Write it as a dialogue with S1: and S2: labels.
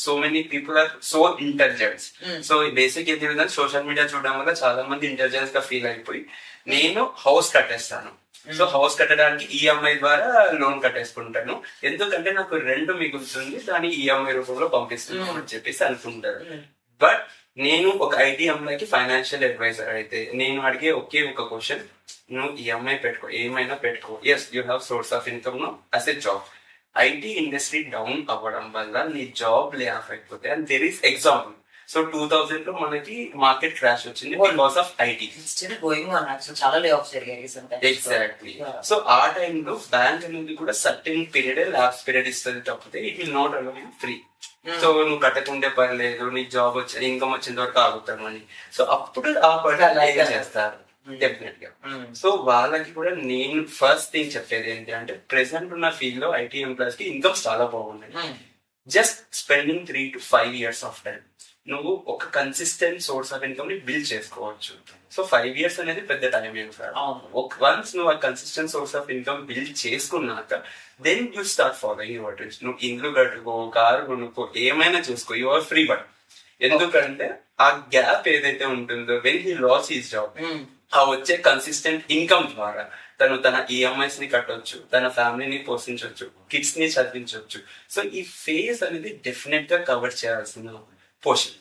S1: So many people are so intelligents. So basic ఏంటంటే social media చూడడం వల్ల చాలా మంది ఇంటెలిజెన్స్ గా ఫీల్ అయిపోయి నేను హౌస్ కట్టేస్తాను. సో హౌస్ కట్టడానికి ఈఎంఐ ద్వారా లోన్ కట్టేసుకుంటాను, ఎందుకంటే నాకు రెంట్ మిగులుతుంది, దాన్ని ఈఎంఐ రూపంలో పంపిస్తున్నాను అని చెప్పేసి అనుకుంటారు. బట్ నేను ఒక ఐటీ ఎంప్లాయ్కి ఫైనాన్షియల్ అడ్వైజర్ అయితే నేను అడిగే ఒకే ఒక క్వశ్చన్, నువ్వు ఈఎంఐ పెట్టుకో, ఏమైనా పెట్టుకో, as you have source of income as a job. IT industry down అవ్వడం వల్ల నీ జాబ్ లే ఆఫ్ అయిపోతే, and there is example. So 2000 లో మనకి మార్కెట్ క్రాష్ వచ్చింది బికాస్ ఆఫ్ ఐటీ.
S2: చాలా లే ఆఫ్ జరిగాయి.
S1: ఎగ్జాక్ట్లీ. సో ఆ టైంలో బ్యాంక్ అనేది కూడా సర్టెన్ పీరియడ్ ల్యాబ్స్ పీరియడ్ ఇస్తుంది తప్పితే it will not allow you free. So నువ్వు కట్టకుంటే పర్లేదు, నీకు జాబ్ వచ్చి ఇన్కమ్ వచ్చేంత వరకు ఆగుతాను అని. సో అప్పుడు ఆ పర్సన్ చేస్తారు డెఫినెట్ గా. సో వాళ్ళకి కూడా నేను ఫస్ట్ థింగ్ చెప్పేది ఏంటి అంటే, ప్రెసెంట్ ఉన్న ఫీల్డ్ లో ఐటీ ఎంప్లాయీస్ కి ఇన్కమ్స్ చాలా బాగున్నాయి. Just spending 3 to 5 years of time నువ్వు ఒక కన్సిస్టెంట్ సోర్స్ ఆఫ్ ఇన్కమ్ ని బిల్డ్ చేసుకోవచ్చు. సో 5 years అనేది పెద్ద టైం ఏం కాదు. వన్స్ నువ్వు ఆ consistent source of income build చేసుకున్నాక then you start following your dreams. నువ్వు ఇల్లు కట్టుకో, కారు కొనుక్కో, ఏమైనా చేసుకో, యు ఆర్ ఫ్రీ. బట్ ఎందుకంటే ఆ గ్యాప్ ఏదైతే ఉంటుందో when he loss his job, ఆ వచ్చే కన్సిస్టెంట్ ఇన్కమ్ ద్వారా తన ఈఎంఐస్ ని కట్టొచ్చు, తన ఫ్యామిలీని పోషించవచ్చు, కిడ్స్ ని చదివించవచ్చు. సో ఈ ఫేజ్ అనేది డెఫినెట్ గా కవర్ చేయాల్సిన పోర్షన్.